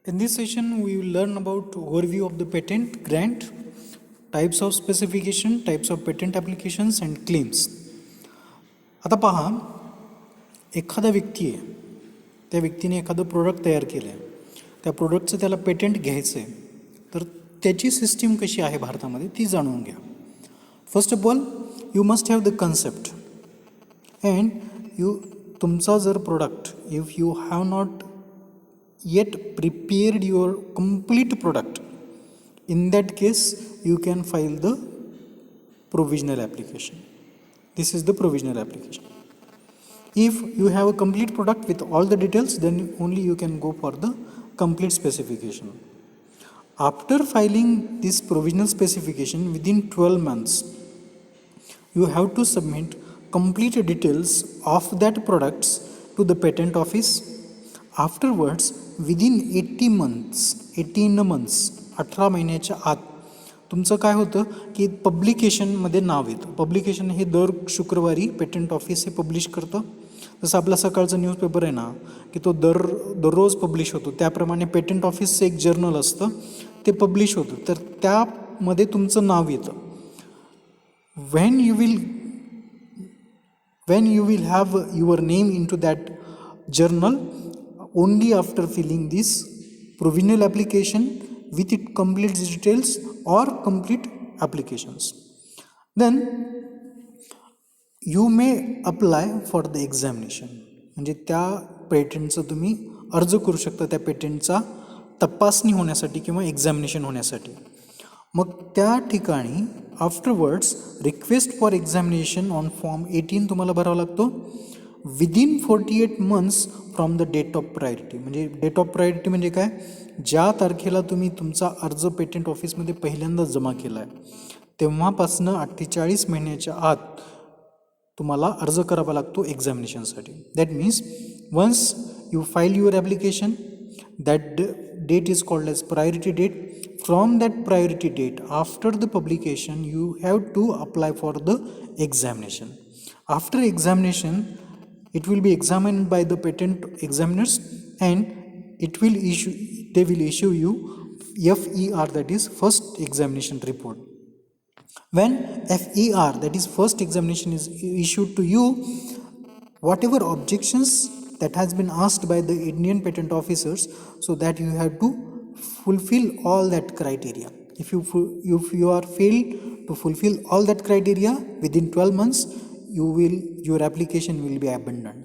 In this session, we will learn about overview of the patent grant, types of specification, types of patent applications and claims. आता पहा, एखादा व्यक्ती आहे, त्या व्यक्तीने एखादं प्रोडक्ट तयार केलं आहे, त्या प्रोडक्टचं त्याला पेटंट घ्यायचं आहे, तर त्याची सिस्टीम कशी आहे भारतामध्ये ती जाणून घ्या. First of all you must have the concept and तुमचा जर product if you have not yet prepared your complete product, in that case you can file the provisional application. This is the provisional application. If you have a complete product with all the details, then only you can go for the complete specification. After filing this provisional specification within 12 months, you have to submit complete details of that products to the patent office. Afterwards, within 18 months 18 महिन्याच्या आत तुमचं काय होतं की पब्लिकेशनमध्ये नाव येतं. Publication हे दर शुक्रवारी पेटंट ऑफिस हे पब्लिश करतं. जसं आपला सकाळचं न्यूजपेपर आहे ना की तो दररोज पब्लिश होतो, त्याप्रमाणे पेटंट ऑफिसचं एक जर्नल असतं ते पब्लिश होतं, तर त्यामध्ये तुमचं नाव येतं. when you will have your name into that journal only after filling this provisional application with its complete details or complete applications, then you may apply for the examination. म्हणजे त्या पेटंटचं तुम्ही अर्ज करू शकता, त्या पेटंटचा तपासणी होण्यासाठी किंवा एक्झामिनेशन होण्यासाठी. मग त्या ठिकाणी afterwards request for examination on form 18 तुम्हाला भरावा लागतो within 48 months from the date of priority. म्हणजे डेट ऑफ प्रायोरिटी म्हणजे काय, ज्या तारखेला तुम्ही तुमचा अर्ज पेटंट ऑफिसमध्ये पहिल्यांदा जमा केला आहे तेव्हापासनं 48 महिन्याच्या आत तुम्हाला अर्ज करावा लागतो एक्झामिनेशनसाठी. That means once you file your application, that date is called as priority date. From that priority date after the publication you have to apply for the examination. After examination it will be examined by the patent examiners and they will issue you FER, that is first examination report. When FER, that is first examination, is issued to you, whatever objections that has been asked by the Indian patent officers, so that you have to fulfill all that criteria. If you are failed to fulfill all that criteria within 12 months, your application will be abandoned.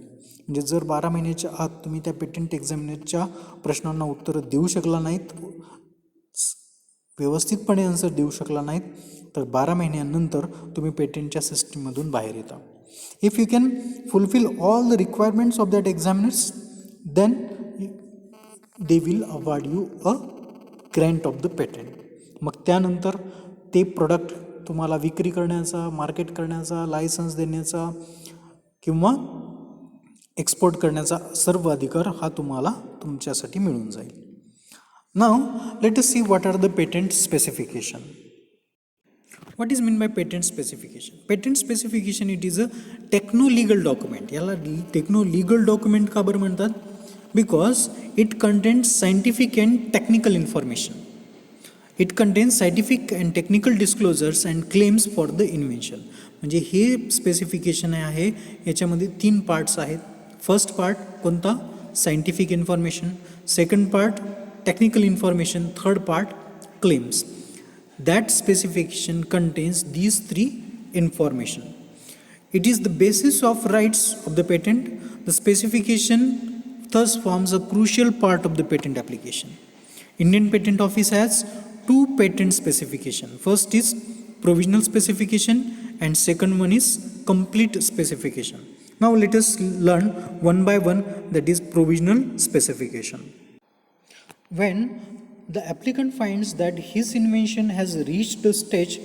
म्हणजे जर 12 महिन्याच्या आत तुम्ही त्या patent एक्झामिनरच्या प्रश्नांना उत्तरं देऊ शकला नाहीत, व्यवस्थितपणे आन्सर देऊ शकला नाहीत, तर 12 महिन्यानंतर तुम्ही पेटंटच्या सिस्टीममधून बाहेर येता. If you can fulfil all the requirements of that examiners, then they will award you a grant of the patent. मग त्यानंतर ते प्रोडक्ट तुम्हाला विक्री करण्याचा, मार्केट करण्याचा, लायसन्स देण्याचा किंवा एक्सपोर्ट करण्याचा सर्व अधिकार हा तुम्हाला तुमच्यासाठी मिळून जाईल. Now let us see what are the patent specification. What is mean by patent specification? Patent specification it is a techno legal document. याला टेक्नो लिगल डॉक्युमेंट का बरं म्हणतात? Because it contains scientific and technical information. It contains scientific and technical disclosures and claims for the invention. म्हणजे हे specification आहे, याच्यामध्ये 3 parts आहेत. First part कोणता? Scientific information. Second part technical information. Third part claims. That specification contains these 3 information. It is the basis of rights of the patent. The specification thus forms a crucial part of the patent application. Indian Patent Office has 2 patent specification. First is provisional specification and second one is complete specification. Now let us learn one by one, that is provisional specification. When the applicant finds that his invention has reached a stage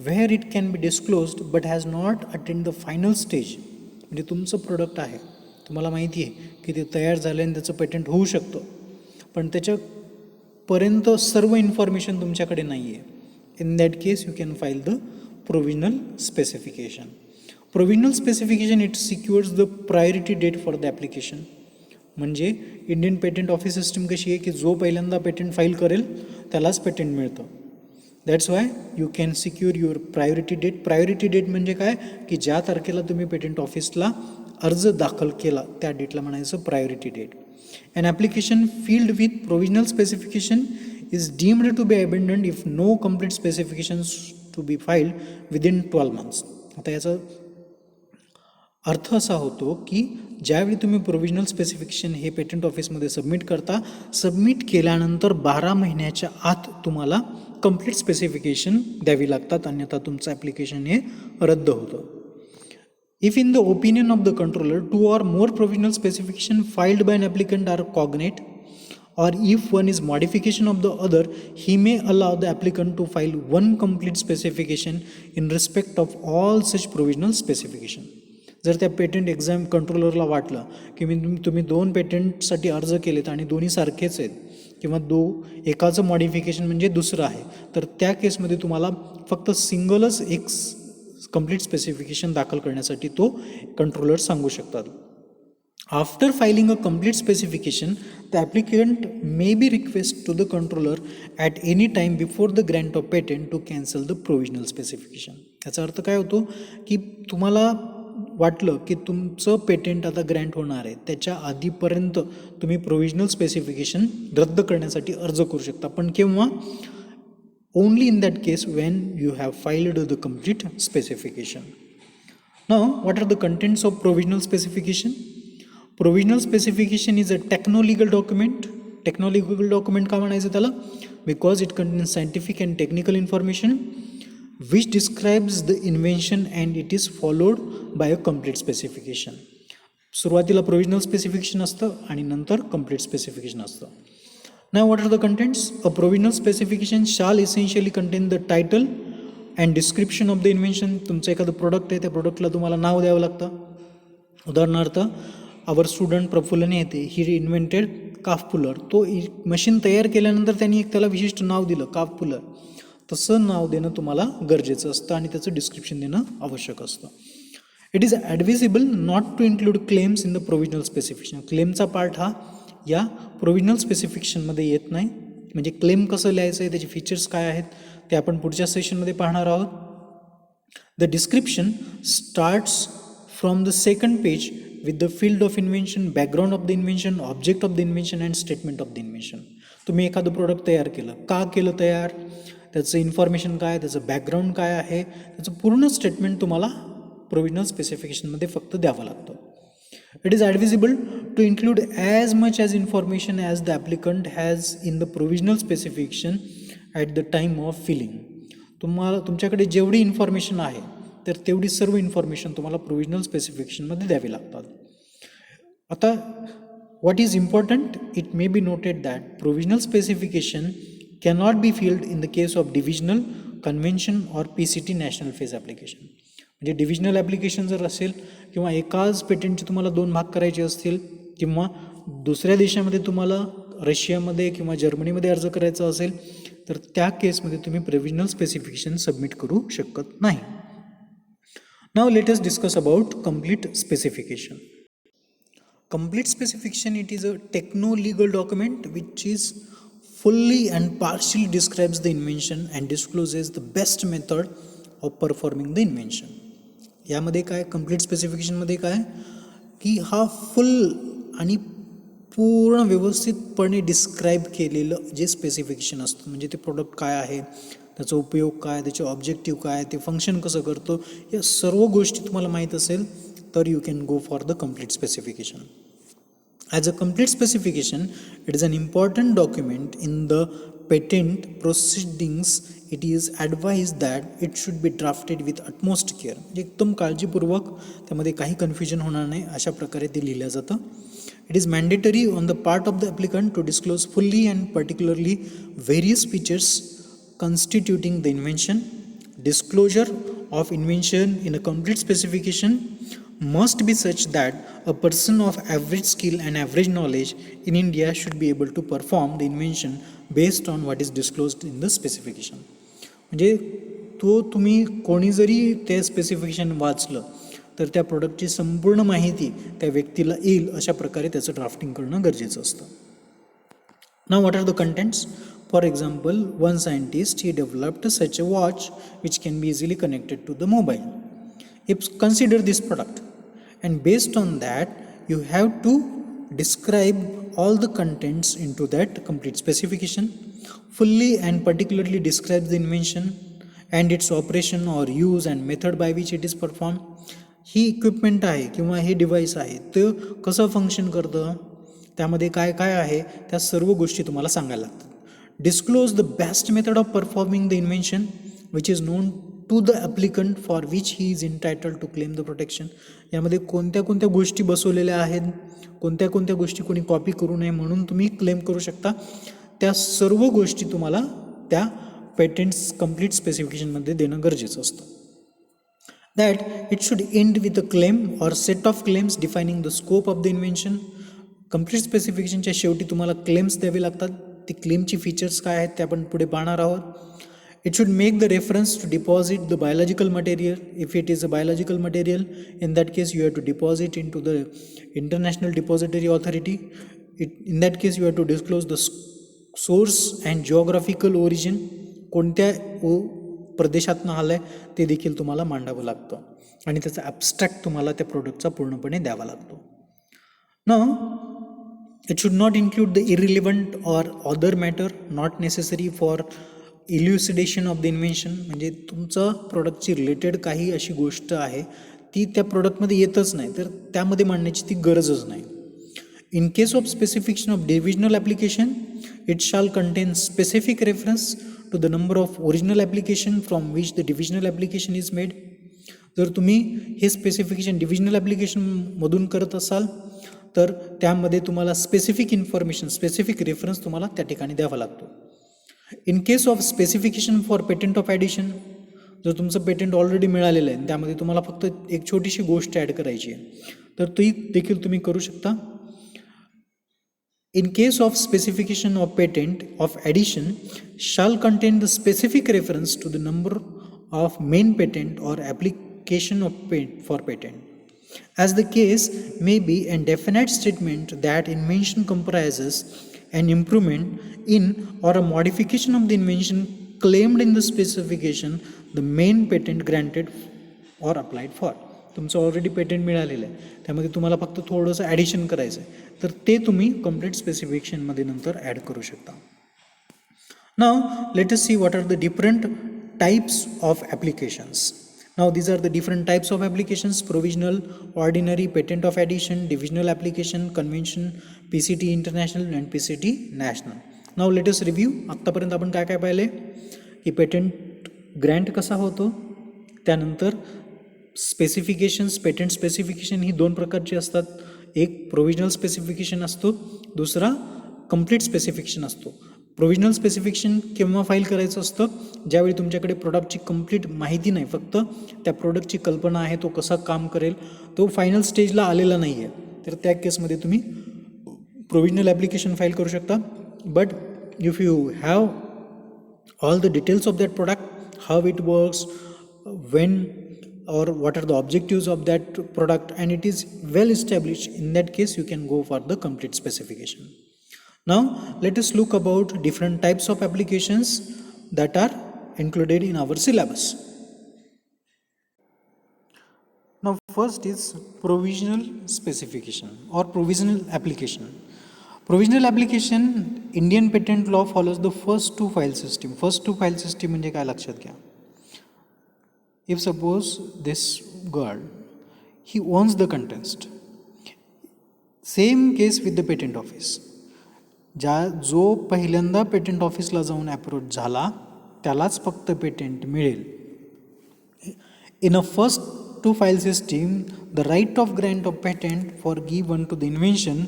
where it can be disclosed but has not attained the final stage, म्हणजे तुमचं product आहे, तुम्हाला माहिती आहे की ते तयार झालं आणि त्याचं पेटंट होऊ शकतं, पण त्याच्यापर्यंत सर्व इन्फॉर्मेशन तुमच्याकडे नाही आहे. In that case you can file the provisional specification. Provisional specification, it secures the priority date for the application. म्हणजे इंडियन पेटंट ऑफिस सिस्टम कशी आहे की जो पहिल्यांदा पेटंट फाईल करेल त्यालाच पेटंट मिळतं. That's why you can secure your priority date. Priority date म्हणजे काय की ज्या तारखेला तुम्ही पेटंट ऑफिसला अर्ज दाखल केला त्या डेटला म्हणायचं priority date. An application filled with provisional specification is deemed to be abandoned if no complete specifications to be filed within 12 months. आता याचा अर्थ असा होतो की ज्यावेळी तुम्ही प्रोव्हिजनल स्पेसिफिकेशन हे पेटंट ऑफिसमध्ये सबमिट करता, सबमिट केल्यानंतर 12 महिन्याच्या आत तुम्हाला कंप्लीट स्पेसिफिकेशन द्यावी लागतात, अन्यथा तुमचं ॲप्लिकेशन हे रद्द होतं. If in the opinion of the controller 2 or more provisional specification filed by an applicant are cognate, or if one is modification of the other, he may allow the applicant to file one complete specification in respect of all such provisional specification. जर त्या patent exam कंट्रोलरला वाटलं की तुम्ही 2 पेटंटसाठी अर्ज केलेत आणि दोन्ही सारखेच आहेत किंवा एकाचं मॉडिफिकेशन म्हणजे दुसरं आहे, तर त्या केसमध्ये तुम्हाला फक्त सिंगलच एक कंप्लीट स्पेसिफिकेशन दाखल करण्यासाठी तो कंट्रोलर सांगू शकतात. After filing a complete specification the applicant may be request to the controller at any time before the grant of patent to cancel the provisional specification. याचा अर्थ काय होतो की तुम्हाला वाटलं की तुमचं पेटंट आता ग्रँट होणार आहे, त्याच्या आधीपर्यंत तुम्ही प्रोव्हिजनल स्पेसिफिकेशन रद्द करण्यासाठी अर्ज करू शकता. पण केव्हा? Only in that case when you have filed the complete specification. Now, what are the contents of provisional specification? Provisional specification is a techno-legal document. Techno-legal document का म्हणायचं त्याला? Because it contains scientific and technical information which describes the invention and it is followed by a complete specification. सुरुवातीला provisional specification असतं आणि नंतर complete specification असतं. Now what are the contents? A provisional specification shall essentially contain the title and description of the invention. तुमचं एखादं product आहे, त्या प्रोडक्टला तुम्हाला नाव द्यावं लागतं. उदाहरणार्थ आवर स्टुडंट प्रफुल्लने येते, ही इन्व्हेंटेड काफ पुलर. तो मशीन तयार केल्यानंतर त्यांनी एक त्याला विशिष्ट नाव दिलं, काफ पुलर. तसं नाव देणं तुम्हाला गरजेचं असतं आणि त्याचं डिस्क्रिप्शन देणं आवश्यक असतं. It is advisable not to include claims in the provisional specification. क्लेमचा पार्ट हा या प्रोव्हिजनल स्पेसिफिकेशनमध्ये येत नाही. म्हणजे क्लेम कसं लिहायचं आहे, त्याचे फीचर्स काय आहेत ते आपण पुढच्या सेशनमध्ये पाहणार आहोत. The description starts from the second page with the field of invention, background of the invention, object of the invention and statement of the invention. तुम्ही एखादं प्रोडक्ट तयार केलं, का केलं तयार, त्याचं इन्फॉर्मेशन काय, त्याचं बॅकग्राऊंड काय आहे, त्याचं पूर्ण स्टेटमेंट तुम्हाला प्रोव्हिजनल स्पेसिफिकेशनमध्ये फक्त द्यावं लागतं. It is advisable to include as much as information as the applicant has in the provisional specification at the time of filling. तुमच्याकडे जेवढी इन्फॉर्मेशन आहे तर तेवढी सर्व इन्फॉर्मेशन तुम्हाला प्रोव्हिजनल स्पेसिफिकेशनमध्ये द्यावी लागतात. आता what is important, it may be noted that provisional specification cannot be filled in the case of divisional, convention or PCT national phase application. म्हणजे डिव्हिजनल ॲप्लिकेशन जर असेल किंवा एकाच पेटंटचे तुम्हाला 2 भाग करायचे असतील किंवा दुसऱ्या देशामध्ये तुम्हाला रशियामध्ये किंवा जर्मनीमध्ये अर्ज करायचा असेल तर त्या केसमध्ये तुम्ही प्रोव्हिजनल स्पेसिफिकेशन सबमिट करू शकत नाही. Now let us discuss about complete specification. Complete specification it is a techno legal document which is fully and partially describes the invention and discloses the best method of performing the invention. यामध्ये काय complete स्पेसिफिकेशनमध्ये काय की हा फुल आणि पूर्ण व्यवस्थितपणे describe केलेलं जे स्पेसिफिकेशन असतं, म्हणजे ते प्रोडक्ट काय आहे, त्याचा उपयोग काय, त्याचे ऑब्जेक्टिव्ह काय, ते फंक्शन कसं करतो, या सर्व गोष्टी तुम्हाला माहीत असेल तर you can go for the complete specification. As a complete specification, it is an important document in the patent proceedings. It is advised that it should be drafted with utmost care. एकदम काळजीपूर्वक, त्यामध्ये काही confusion होणार नाही अशा प्रकारे ते लिहिलं जातं. It is mandatory on the part of the applicant to disclose fully and particularly various features constituting the invention. Disclosure of invention in a complete specification must be such that a person of average skill and average knowledge in India should be able to perform the invention based on what is disclosed in the specification. म्हणजे तुम्ही कोणी जरी ते specification वाचलं तर त्या प्रोडक्टची संपूर्ण माहिती त्या व्यक्तीला येईल अशा प्रकारे त्याचं ड्राफ्टिंग करणं गरजेचं असतं. Now, what are the contents? For example, one scientist, he developed such a watch which can be easily connected to the mobile. If consider this product, and based on that, you have to describe all the contents into that complete specification, fully and particularly describe the invention and its operation or use and method by which it is performed. He equipment आहे किंवा हे device आहे ते कसं function करतं, त्यामध्ये काय काय आहे, त्या सर्व गोष्टी तुम्हाला सांगायला लागतात. Disclose the best method of performing the invention which is known to the applicant for which he is entitled to claim the protection. यामध्ये कोणत्या कोणत्या गोष्टी बसवलेल्या आहेत, कोणत्या कोणत्या गोष्टी कोणी कॉपी करू नये म्हणून तुम्ही क्लेम करू शकता, त्या सर्व गोष्टी तुम्हाला त्या पेटेंट्स कंप्लीट स्पेसिफिकेशनमध्ये देणं गरजेचं असतं. That it should end with a claim or set of claims defining the scope of the invention. Complete स्पेसिफिकेशनच्या शेवटी तुम्हाला क्लेम्स द्यावे लागतात. ती क्लेमची फीचर्स काय आहेत ते आपण पुढे पाहणार आहोत. It should make the reference to deposit the biological material. If it is a biological material, in that case you have to deposit into the International Depository Authority. In that case you have to disclose the source and geographical origin. कोणत्या प्रदेशातनं आलं आहे ते देखील तुम्हाला मांडावं लागतं आणि त्याचा ॲब्स्ट्रॅक्ट तुम्हाला त्या प्रोडक्टचा पूर्णपणे द्यावा लागतो. Now, it should not include the irrelevant or other matter not necessary for elucidation of the invention. म्हणजे तुमचं प्रोडक्टची रिलेटेड काही अशी गोष्ट आहे ती त्या प्रोडक्टमध्ये येतच नाही तर त्यामध्ये मांडण्याची ती गरजच नाही. In case of specification of divisional application, it shall contain specific reference to the number of original application from which the divisional application is made. जर तुम्ही हे स्पेसिफिकेशन डिव्हिजनल ॲप्लिकेशनमधून करत असाल तर त्यामध्ये तुम्हाला स्पेसिफिक इन्फॉर्मेशन, स्पेसिफिक रेफरन्स तुम्हाला त्या ठिकाणी द्यावा लागतो. In case of specification for patent of addition, जर तुमचं पेटंट ऑलरेडी मिळालेलं आहे त्यामध्ये तुम्हाला फक्त एक छोटीशी गोष्ट ॲड करायची आहे तर ती देखील तुम्ही करू शकता. In case of specification of patent of addition shall contain the specific reference to the number of main patent or application of for patent. As the case may be, a definite statement that invention comprises an improvement in or a modification of the invention claimed in the specification, the main patent granted or applied for. तुमचं already patent मिळालेलं आहे त्यामध्ये तुम्हाला फक्त थोडंसं addition करायचं आहे तर ते तुम्ही कंप्लीट स्पेसिफिकेशनमध्ये नंतर ॲड करू शकता. Now let us see what are the different types of applications. Now these are the different types of applications: provisional, ordinary, patent of addition, divisional application, convention, PCT international and PCT national. Now let us review. आत्तापर्यंत आपण काय काय पाहिले की patent Grant कसा होतो, त्यानंतर specifications, patent specification ही दोन प्रकारची असतात. एक प्रोव्हिजनल स्पेसिफिकेशन असतो, दुसरा कंप्लीट स्पेसिफिकेशन असतो. प्रोव्हिजनल स्पेसिफिकेशन केव्हा फाईल करायचं असतं, ज्यावेळी तुमच्याकडे प्रोडक्टची कंप्लीट माहिती नाही, फक्त त्या प्रोडक्टची कल्पना आहे, तो कसा काम करेल, तो फायनल स्टेजला आलेला नाही आहे, तर त्या केसमध्ये तुम्ही प्रोव्हिजनल ॲप्लिकेशन फाईल करू शकता. But if you have all the details of that product, how it works, Wien or what are the objectives of that product, and it is well established, in that case you can go for the complete specification. Now let us look about different types of applications that are included in our syllabus. Now first is provisional specification or provisional application. Provisional application, Indian patent law follows the first two file system. First two file system म्हणजे काय लक्षात घ्या. If suppose this girl, he owns the contest, same case with the patent office. जो पहिल्यांदा patent ऑफिसला जाऊन approach झाला त्यालाच फक्त पेटंट मिळेल. In a first to file system, the right of grant of patent for given to the invention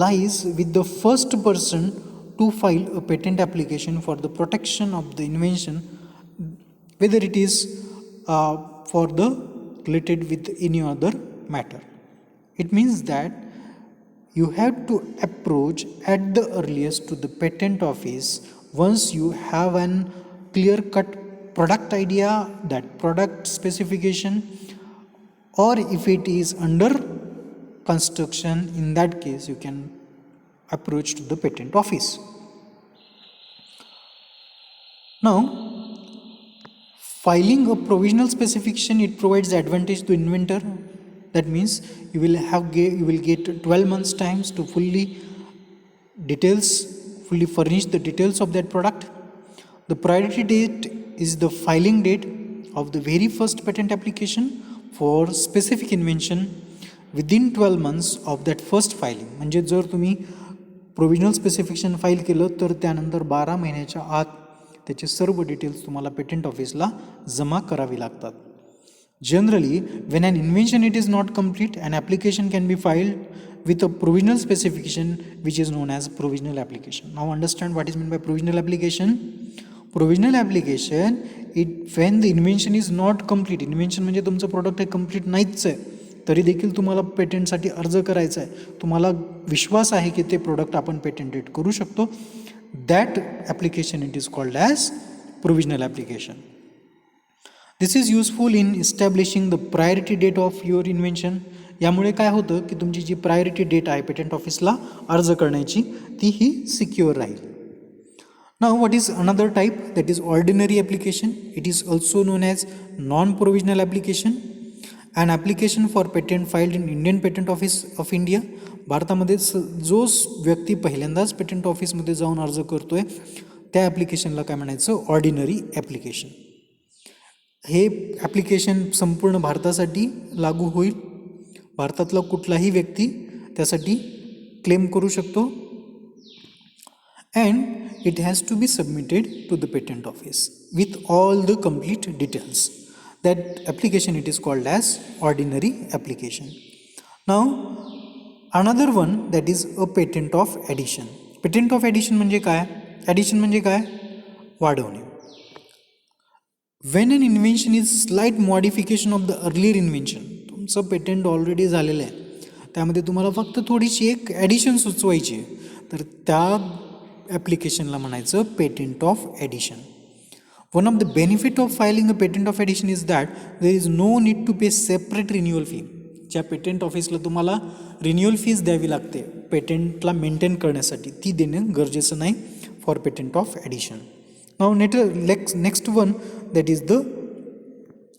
lies with the first person to file a patent application for the protection of the invention, whether it is for the related with any other matter. It means that you have to approach at the earliest to the patent office once you have an clear cut product idea, that product specification, or if it is under construction, in that case you can approach to the patent office. Now, filing a provisional specification, it provides advantage to inventor. That means you will get 12 months times to fully furnish the details of that product. The priority date is the filing date of the very first patent application for specific invention within 12 months of that first filing. म्हणजे जर तुम्ही provisional specification file केलं तर त्यानंतर 12 महिन्याच्या आत त्याचे सर्व डिटेल्स तुम्हाला पेटंट ऑफिसला जमा करावी लागतात. Generally, when an invention it is not complete, an application can be filed with a provisional specification which is known as provisional application. Now understand what is meant by provisional application. Provisional application, when the invention is not complete, invention म्हणजे तुमचं product हे complete नाहीच आहे, तरी देखील तुम्हाला पेटंटसाठी अर्ज करायचा आहे, तुम्हाला विश्वास आहे की ते प्रोडक्ट आपण पेटंटेड करू शकतो, that application it is called as provisional application. This is useful in establishing the priority date of your invention. यामुळे काय होतं की तुमची जी प्रायोरिटी डेट आहे पेटंट ऑफिसला अर्ज करण्याची ती ही सिक्युअर राहील. Now what is another type, that is ordinary application. It is also known as non-provisional application. An application for patent filed in Indian Patent Office of India. भारतामध्ये जो व्यक्ती पहिल्यांदाच पेटंट ऑफिसमध्ये जाऊन अर्ज करतोय त्या ॲप्लिकेशनला काय म्हणायचं, ऑर्डिनरी ॲप्लिकेशन. हे ॲप्लिकेशन संपूर्ण भारतासाठी लागू होईल. भारतातला कुठलाही व्यक्ती त्यासाठी क्लेम करू शकतो. And it has to be submitted to the patent office with all the complete details. That application it is called as ordinary application. Now another one that is a patent of addition. Patent of addition म्हणजे काय, addition म्हणजे काय, वाढवणे. When an invention is slight modification of the earlier invention, तुमचं patent already झालेलं आहे, त्यामध्ये तुम्हाला फक्त थोडीशी एक ॲडिशन सुचवायची आहे, तर त्या ॲप्लिकेशनला म्हणायचं patent of addition. One of the benefit of filing a patent of addition is that there is no need to pay separate renewal fee. ज्या पेटंट ऑफिसला तुम्हाला रिन्युअल फीज द्यावी लागते पेटंटला मेंटेन करण्यासाठी, ती देणं गरजेचं नाही for patent of addition. Now next one, that is the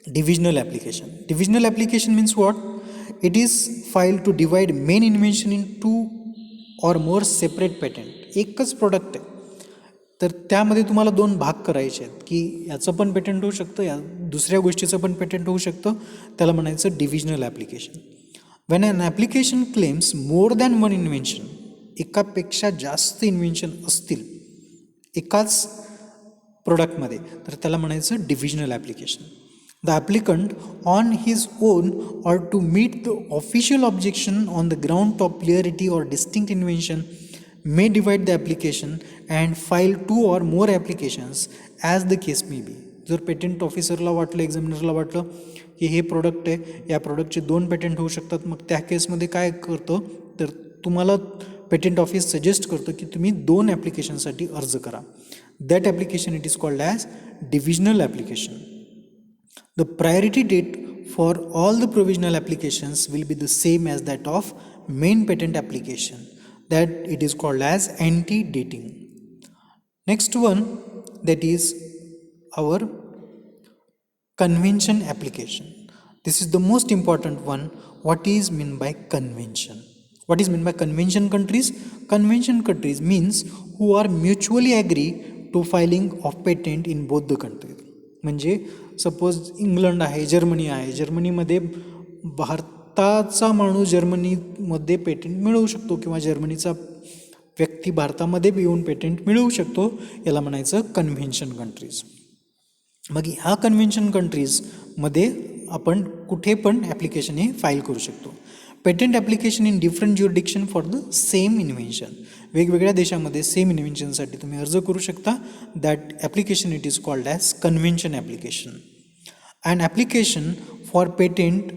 divisional application. Divisional application means what? It is filed to divide main invention into or more separate patent. एकच product आहे तर त्यामध्ये तुम्हाला दोन भाग करायचे आहेत की याचं पण पेटंट होऊ शकतं, या दुसऱ्या गोष्टीचं पण पेटंट होऊ शकतं, त्याला म्हणायचं divisional application. When an application claims more than one invention, एकापेक्षा जास्त इन्व्हेन्शन असतील एकाच प्रोडक्टमध्ये, तर त्याला म्हणायचं divisional application. The applicant on his own or to meet the official objection on the ground of clarity or distinct invention may divide the application and file 2 or more applications as the case may be. जर patent ऑफिसरला वाटलं, एक्झामिनरला वाटलं की हे product आहे, या प्रोडक्टचे 2 patent होऊ शकतात, मग त्या केसमध्ये काय करतं तर तुम्हाला पेटंट ऑफिस सजेस्ट करतं की तुम्ही 2 ॲप्लिकेशनसाठी अर्ज करा. That application it is called as divisional application. The priority date for all the provisional applications will be the same as that of main patent application. That it is called as anti-dating. Next one, that is our convention application. This is the most important one. What is meant by convention? What is meant by convention countries? Convention countries means who are mutually agree to filing of patent in both the countries. म्हणजे suppose England आहे, Germany आहे, जर्मनीमध्ये भारताचा माणूस जर्मनीमध्ये patent मिळवू शकतो किंवा जर्मनीचा व्यक्ती भारतामध्ये येऊन पेटंट मिळवू शकतो, याला म्हणायचं कन्व्हेन्शन कंट्रीज. मग ह्या कन्व्हेन्शन कंट्रीजमध्ये आपण कुठे पण ॲप्लिकेशन हे फाईल करू शकतो. Patent application in different jurisdiction for the same invention. वेगवेगळ्या देशामध्ये सेम इन्व्हेन्शनसाठी तुम्ही अर्ज करू शकता. That application it is called as convention application. And application for patent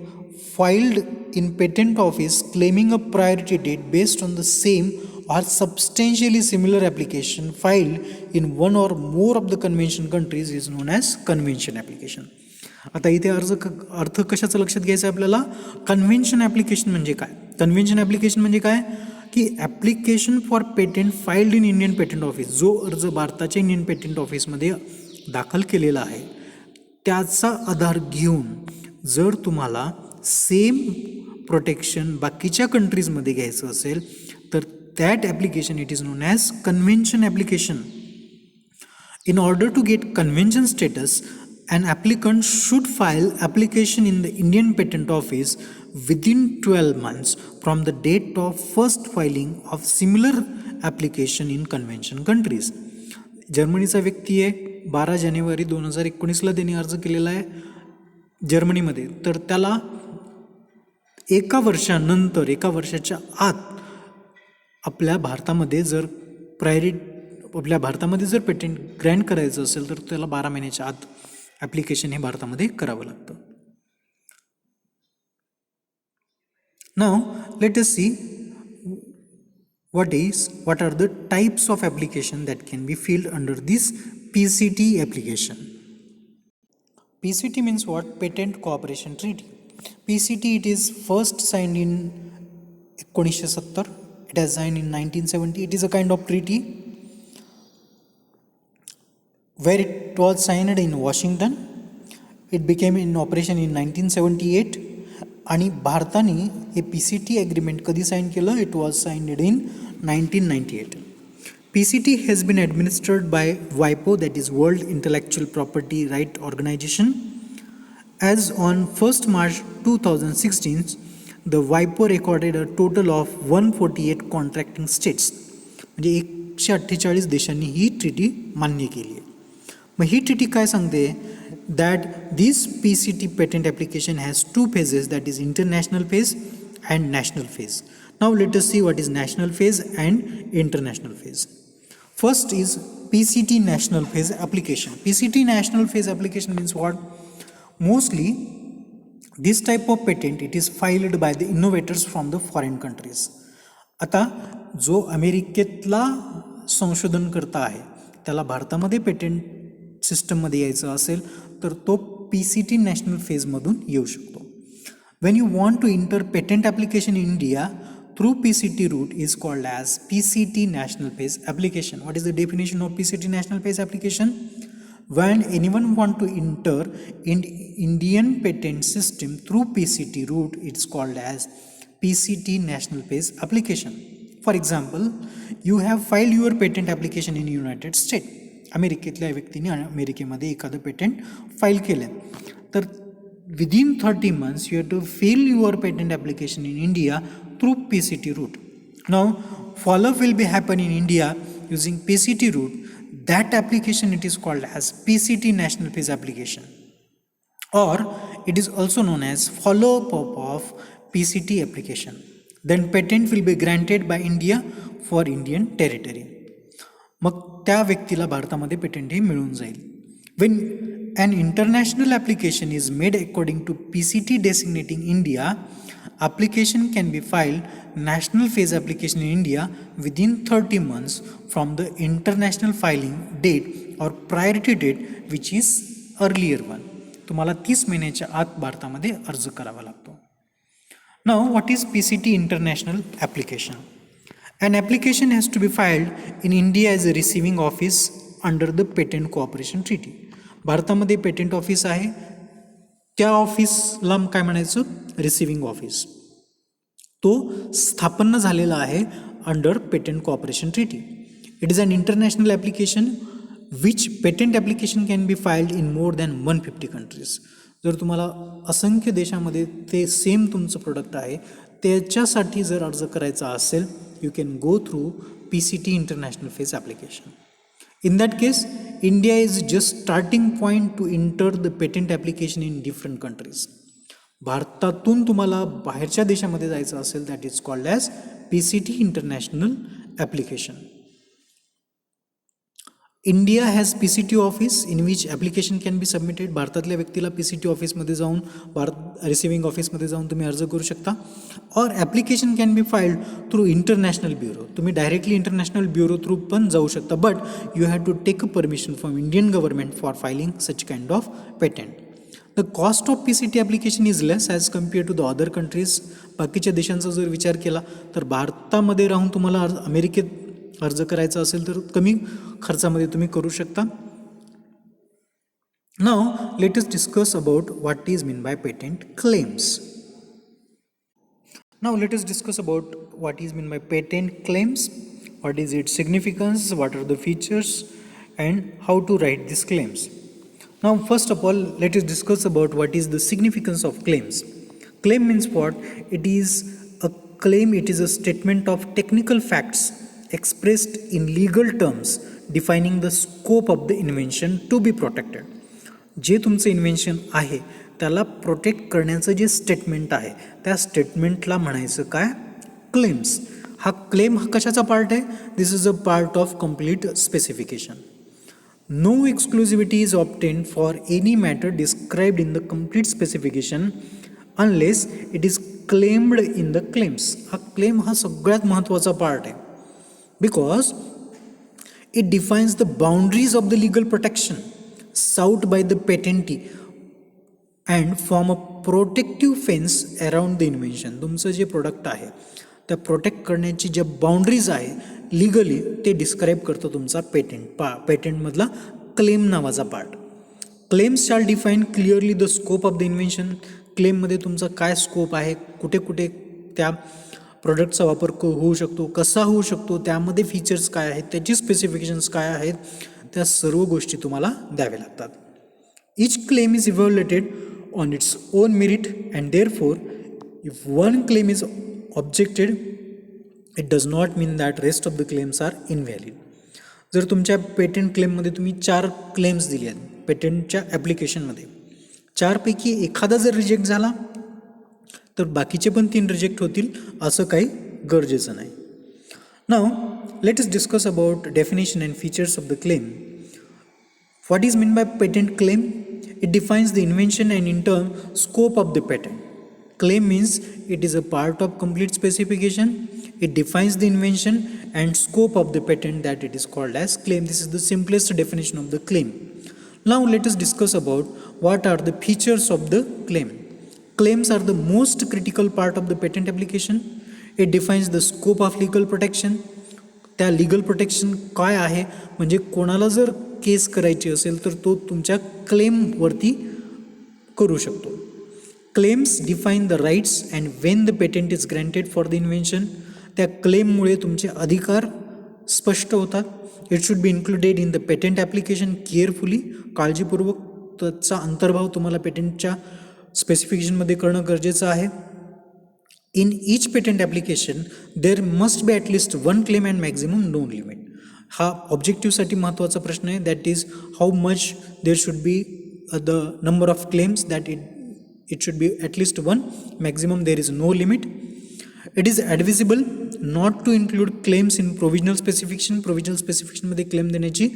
filed in patent office claiming a priority date based on the same or substantially similar application filed in one or more of the convention countries is known as convention application. आता इथे अर्थ कशाचं लक्षात घ्यायचं आहे आपल्याला? Convention application म्हणजे काय? कन्व्हेन्शन ॲप्लिकेशन म्हणजे काय की application for patent filed in Indian patent office, जो अर्ज भारताच्या इंडियन पेटंट ऑफिसमध्ये दाखल केलेला आहे त्याचा आधार घेऊन जर तुम्हाला सेम प्रोटेक्शन बाकीच्या कंट्रीजमध्ये घ्यायचं असेल तर that application it is non as convention application. In order to get convention status, an applicant should file application in the Indian Patent Office within 12 months from the date of first filing of similar application in convention countries. जर्मनीचा व्यक्ती आहे, 12 जानेवारी 2019ला त्यांनी अर्ज केलेला आहे जर्मनीमध्ये, तर त्याला 1 वर्षानंतर 1 वर्षाच्या आत आपल्या भारतामध्ये जर पेटंट ग्रँट करायचं असेल तर त्याला 12 महिन्याच्या आत ॲप्लिकेशन हे भारतामध्ये करावं लागतं. Now let us see what are the types of application that can be filled under this PCT application. PCT means what? Patent Cooperation Treaty. PCT, it is first signed in 1970. It has signed in 1970. It is a kind of treaty where it was signed in Washington. It became in operation in 1978. आणि भारताने हे PCT agreement कधी sine केलं? It was signed in 1998. PCT has been administered by WIPO, that is World Intellectual Property Right Organization. As on 1st March 2016, the WIPO recorded a total of 148 contracting states. म्हणजे 148 देशांनी ही treaty मान्य केली आहे. मग ही treaty काय सांगते? That this PCT patent application has 2 phases, that is international phase and national phase. Now let us see what is national phase and international phase. First is PCT national phase application. PCT national phase application means what? Mostly this type of patent it is filed by the innovators from the foreign countries. आता जो अमेरिकेतला संशोधनकर्ता आहे त्याला भारतामध्ये patent सिस्टममध्ये यायचं असेल तर तो PCT नॅशनल फेजमधून येऊ शकतो. When you want to enter patent application in India through PCT route is called as PCT national phase application. What is the definition of PCT national phase application? When anyone want to enter in Indian patent system through PCT route, it's called as PCT national phase application. For example, you have filed your patent application in United States. अमेरिकेतल्या व्यक्तीने अमेरिकेमध्ये एखादं patent file केलं तर within 30 months you have to fill your patent application in India through PCT route. Now follow-up will be happen in India using PCT route. That application it is called as PCT national phase application, or it is also known as follow-up of PCT application. Then patent will be granted by India for Indian territory. मग त्या व्यक्तीला भारतामध्ये patent हे मिळून जाईल. When an international application is made according to PCT designating India, application can be filed national phase application in India within 30 months from the international filing date or priority date which is earlier one. तुम्हाला 30 महिन्याच्या आत भारतामध्ये अर्ज करावा लागतो. Now what is PCT international application? An application has to be filed in India as a receiving office under the Patent Cooperation Treaty. भारतामध्ये patent office आहे, त्या ऑफिसला काय म्हणायचं? Receiving office. तो स्थापन झालेला आहे under patent cooperation treaty. It is an international application which patent application can be filed in more than 150 countries. जर तुम्हाला असंख्य देशामध्ये ते सेम तुमचं प्रोडक्ट आहे त्याच्यासाठी जर अर्ज करायचा असेल you can go through PCT international phase application. In that case, India is just starting point to enter the patent application in different countries. भारतातून तुम्हाला बाहेरच्या देशामध्ये जायचं असेल that is called as PCT international application. India has PCT office in which application can be submitted. भारतातल्या व्यक्तीला PCT ऑफिसमध्ये जाऊन रिसिव्हिंग ऑफिसमध्ये जाऊन तुम्ही अर्ज करू शकता. Or application can be filed through international bureau. तुम्ही डायरेक्टली इंटरनॅशनल ब्युरो थ्रू पण जाऊ शकता, but you have to take a permission from Indian government for filing such kind of patent. The cost of PCT application is less as compare to the other countries. बाकीच्या देशांचा जर विचार केला तर भारतामध्ये राहून तुम्हाला अमेरिकेत अर्ज करायचा असेल तर कमी खर्चामध्ये तुम्ही करू शकता. Now let us discuss about what is meant by patent claims. Now let us discuss about what is meant by patent claims, what is its significance, what are the features, and how to write these claims. Now first of all, let us discuss about what is the significance of claims. Claim means what? It is a claim, it is a statement of technical facts expressed in legal terms defining the scope of the invention to be protected. जे तुमचं invention आहे त्याला protect करण्याचं जे statement आहे त्या स्टेटमेंटला म्हणायचं काय? क्लेम्स. हा क्लेम कशाचा पार्ट आहे? This is a part of complete specification. No exclusivity is obtained for any matter described in the complete specification unless it is claimed in the claims. हा क्लेम हा सगळ्यात महत्त्वाचा पार्ट आहे because it defines the boundaries of the legal protection sought by the patentee and form a protective fence around the invention. तुमचं जे product आहे त्या protect करण्याची ज्या बाउंड्रीज आहे लिगली ते डिस्क्राईब करतो तुमचा पेटेंटमधला क्लेम नावाचा part. Claims shall define clearly the scope of the invention. क्लेममध्ये तुमचा काय स्कोप आहे, कुठे कुठे त्या प्रोडक्टचा वापर होऊ शकतो, कसा होऊ शकतो, त्यामध्ये फीचर्स काय आहेत, त्याची स्पेसिफिकेशन्स काय आहेत, त्या सर्व गोष्टी तुम्हाला द्याव्या लागतात. Each claim is evaluated on its own merit and therefore if one claim is objected it does not mean that rest of the claims are invalid. जर तुमच्या पेटंट क्लेममध्ये तुम्ही 4 क्लेम्स दिले आहेत पेटंटच्या ॲप्लिकेशनमध्ये, 4पैकी एखादा जर रिजेक्ट झाला तर बाकीचे पण 3 रिजेक्ट होतील असं काही गरजेचं नाही. Now let us discuss about definition and features of the claim. What is meant by patent claim? It defines the invention and in turn scope of the patent. Claim means it is a part of complete specification. It defines the invention and scope of the patent, that it is called as claim. This is the simplest definition of the claim. Now let us discuss about what are the features of the claim. Claims are the most critical part of the patent application. It defines the scope of legal protection. त्या legal protection काय आहे म्हणजे कोणाला जर केस करायची असेल तर तो तुमच्या क्लेमवरती करू शकतो. Claims define the rights and when the patent is granted for the invention. त्या क्लेममुळे तुमचे अधिकार स्पष्ट होतात. It should be included in the patent application carefully. काळजीपूर्वक त्याचा अंतर्भाव तुम्हाला पेटंटच्या स्पेसिफिकेशनमध्ये करणं गरजेचं आहे. In each patent application, there must be at least one claim and maximum no limit. हा ऑब्जेक्टिव्हसाठी महत्त्वाचा प्रश्न आहे. That is how much there should be the number of claims that it should be at least one. Maximum there is no limit. It is advisable not to include claims in provisional specification. Provisional स्पेसिफिकेशनमध्ये claim देण्याची,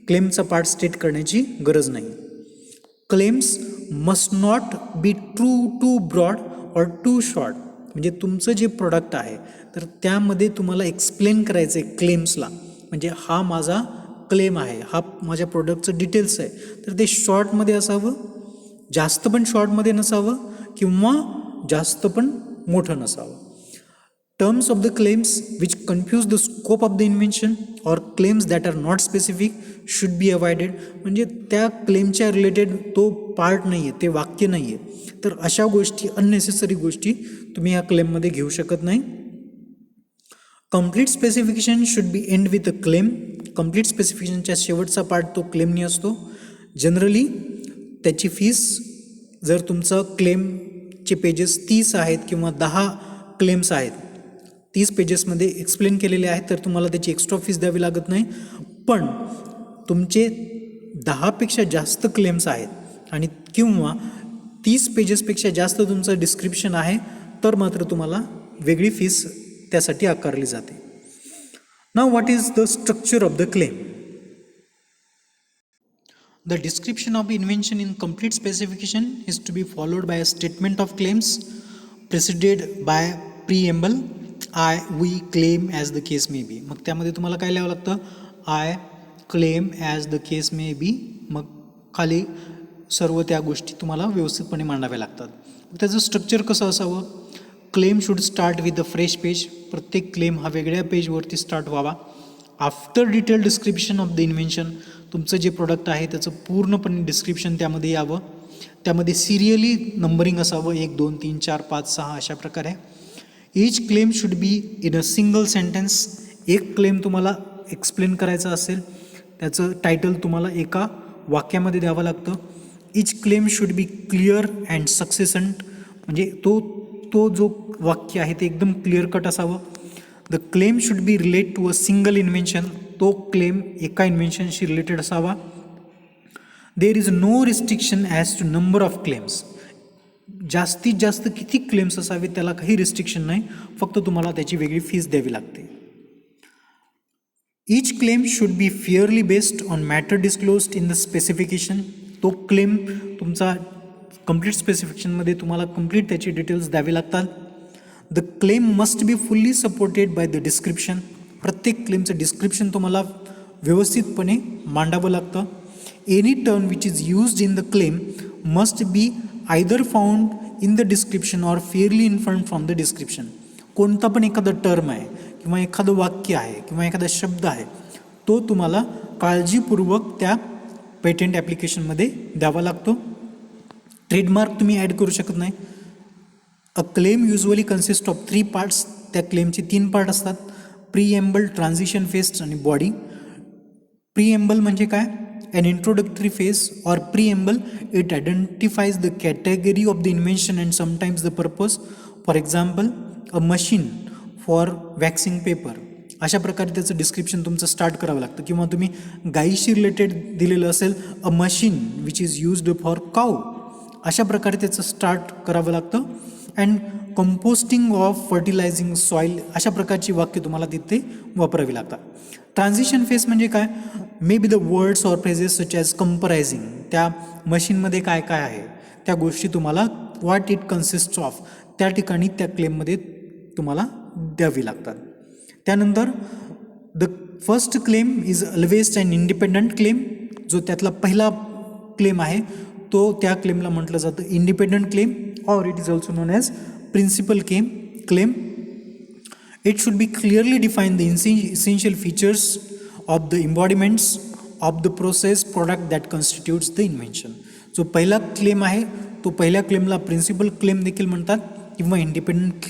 क्लेमचा part state करण्याची गरज नाही. Claims must not be too broad or too short. म्हणजे तुमचं जे product आहे तर त्यामध्ये तुम्हाला एक्सप्लेन करायचं आहे क्लेम्सला, म्हणजे हा माझा क्लेम आहे, हा माझ्या प्रोडक्टचं डिटेल्स आहे, तर ते शॉर्टमध्ये असावं, जास्त पण शॉर्टमध्ये नसावं किंवा जास्त पण मोठं नसावं. Terms of the claims which confuse the scope of the invention or claims that are not specific should be avoided. म्हणजे त्या क्लेमच्या रिलेटेड तो पार्ट नाही आहे, ते वाक्य नाही आहे, तर अशा गोष्टी, अननेसेसरी गोष्टी तुम्ही ह्या क्लेममध्ये घेऊ शकत नाही. Complete specification should be end with a claim. Complete स्पेसिफिकेशनच्या शेवटचा पार्ट तो क्लेमनी असतो. जनरली त्याची फीस, जर तुमचं क्लेमचे पेजेस 30 आहेत किंवा 10 क्लेम्स आहेत, 30 पेजेसमध्ये एक्सप्लेन केलेले आहेत, तर तुम्हाला त्याची एक्स्ट्रा फीस द्यावी लागत नाही. पण तुमचे 10पेक्षा जास्त क्लेम्स आहेत आणि किंवा 30 पेजेसपेक्षा जास्त तुमचं डिस्क्रिप्शन आहे तर मात्र तुम्हाला वेगळी फीस त्यासाठी आकारली जाते. Now what is the structure of the claim? The description of invention in complete specification is to be followed by a statement of claims preceded by preamble I we claim as the case may be. मग त्यामध्ये तुम्हाला काय लिहावं लागतं? I claim as the case may be. मग खाली सर्व त्या गोष्टी तुम्हाला व्यवस्थितपणे मांडाव्या लागतात. त्याचं स्ट्रक्चर कसं असावं? Claim should start with a fresh page. प्रत्येक क्लेम हा वेगळ्या पेजवरती स्टार्ट व्हावा. After detail description of the invention, तुमचं जे प्रोडक्ट आहे त्याचं पूर्णपणे डिस्क्रिप्शन त्यामध्ये यावं. त्यामध्ये सिरियली नंबरिंग असावं, 1 2 3 4 5 6 अशा प्रकारे. Each claim should be in a single sentence. एक क्लेम तुम्हाला एक्सप्लेन करायचा असेल, त्याचं टायटल तुम्हाला एका वाक्यामध्ये द्यावं लागतं. Each claim should be clear and succinct, म्हणजे तो जो वाक्य आहे ते एकदम क्लिअर कट असावं. The claim should be relate to a single invention, तो क्लेम एका इन्व्हेन्शनशी रिलेटेड असावा. There is no restriction as to number of claims. जास्तीत जास्त किती क्लेम्स असावे त्याला काही रिस्ट्रिक्शन नाही, फक्त तुम्हाला त्याची वेगळी फीस द्यावी लागते. Each claim should B fairly based on matter disclosed in the specification. तो क्लेम तुमचा कंप्लीट स्पेसिफिकेशनमध्ये तुम्हाला कंप्लीट त्याचे डिटेल्स द्यावे लागतात. The claim must be fully supported by the description. प्रत्येक क्लेमचं डिस्क्रिप्शन तुम्हाला व्यवस्थितपणे मांडावं लागतं. Any term which is used in the claim must be either found in the description or fairly informed from the description. कोणता पण एखादा term आहे किंवा एखादं वाक्य आहे किंवा एखादा शब्द आहे, तो तुम्हाला काळजीपूर्वक त्या पेटंट ॲप्लिकेशनमध्ये द्यावा लागतो. ट्रेडमार्क तुम्ही ॲड करू शकत नाही. A claim usually consist of 3 parts. त्या क्लेमचे 3 पार्ट असतात: प्रीएम्बल, ट्रान्झिशन फेज आणि बॉडी. प्रीएम्बल म्हणजे काय? An introductory phase or preamble, it identifies the category of the invention and sometimes the purpose. For example, a machine for waxing paper. अशा प्रकारे त्याचं description तुमचं start करावं लागतं. किंवा तुम्ही गाईशी रिलेटेड दिलेलं असेल, a machine which is used for cow, अशा प्रकारे त्याचं स्टार्ट करावं लागतं. And composting of fertilising soil, अशा प्रकारची वाक्य तुम्हाला तिथे वापरावी लागतात. ट्रान्झिशन फेज म्हणजे काय? May be the words or phrases such as comprising. त्या मशीनमध्ये काय काय आहे त्या गोष्टी तुम्हाला व्हॉट इट कन्सिस्ट ऑफ त्या ठिकाणी त्या क्लेममध्ये तुम्हाला द्यावी लागतात. त्यानंतर the first claim is always and independent claim. जो त्यातला पहिला क्लेम आहे तो त्या क्लेमला म्हटलं जातं independent claim, or it is also known as principal claim. It should be clearly define the essential features of the embodiments of the process product that constitutes the invention. जो पहिला क्लेम आहे तो पहिल्या क्लेमला प्रिन्सिपल क्लेम देखील म्हणतात किंवा independent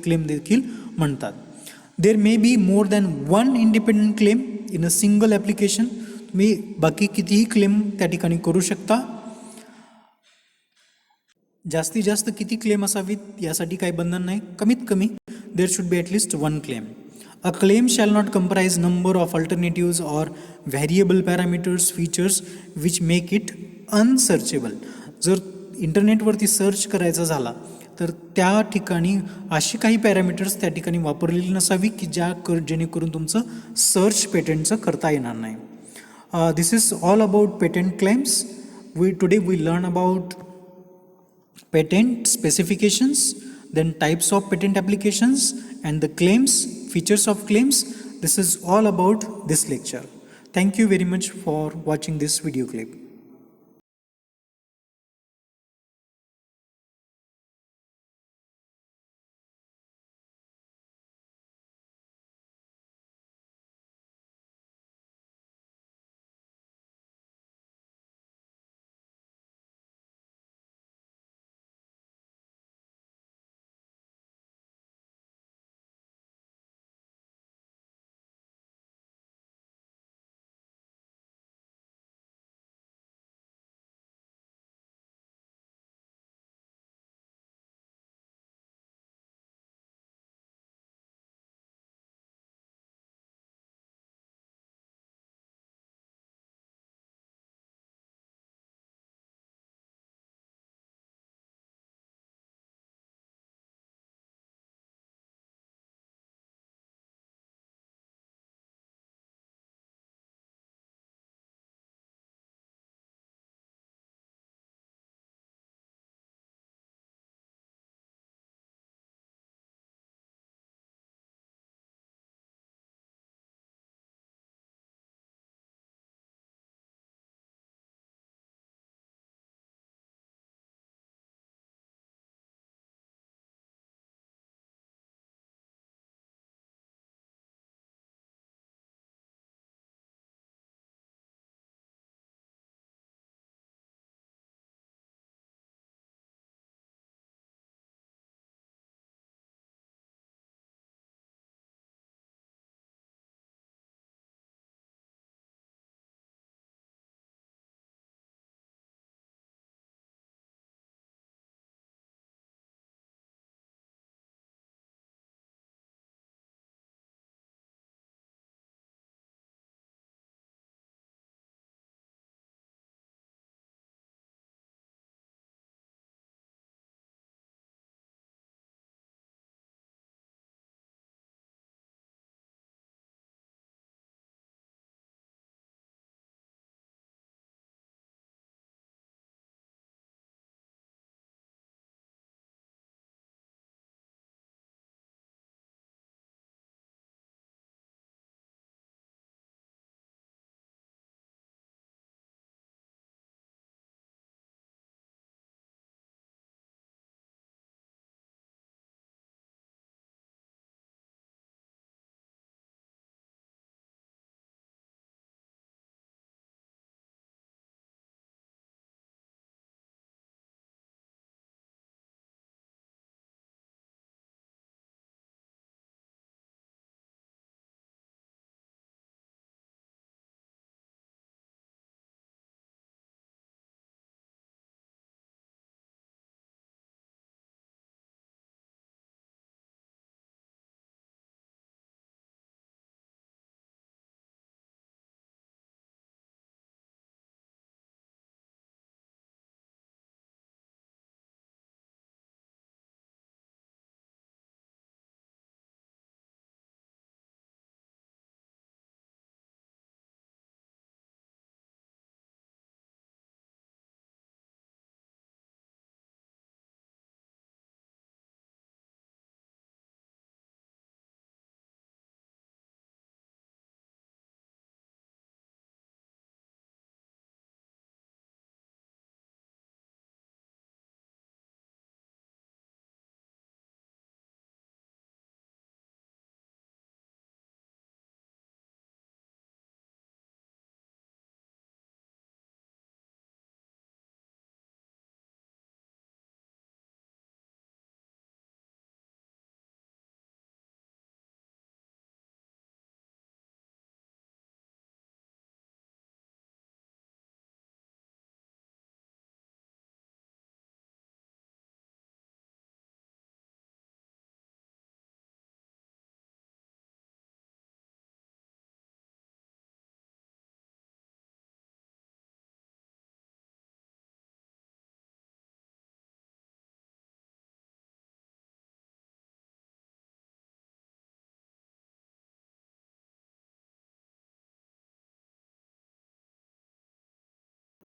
claim देखील म्हणतात. There may be more than 1 independent claim in a single application. तुम्ही बाकी कितीही क्लेम त्या ठिकाणी करू शकता. जास्तीत जास्त किती क्लेम असावीत यासाठी काही बंधन नाही. कमीत कमी there should be at least 1 claim. A claim shall not comprise number of alternatives or variable parameters, features which make it unsearchable. जर इंटरनेटवरती सर्च करायचा झाला तर त्या ठिकाणी अशी काही पॅरामीटर्स त्या ठिकाणी वापरलेली नसावी की जेणेकरून तुमचं सर्च पेटंटचं करता येणार नाही. This is all about patent claims. Today we learn about patent specifications, then types of patent applications, and the claims, features of claims. This is all about this lecture. Thank you very much for watching this video clip.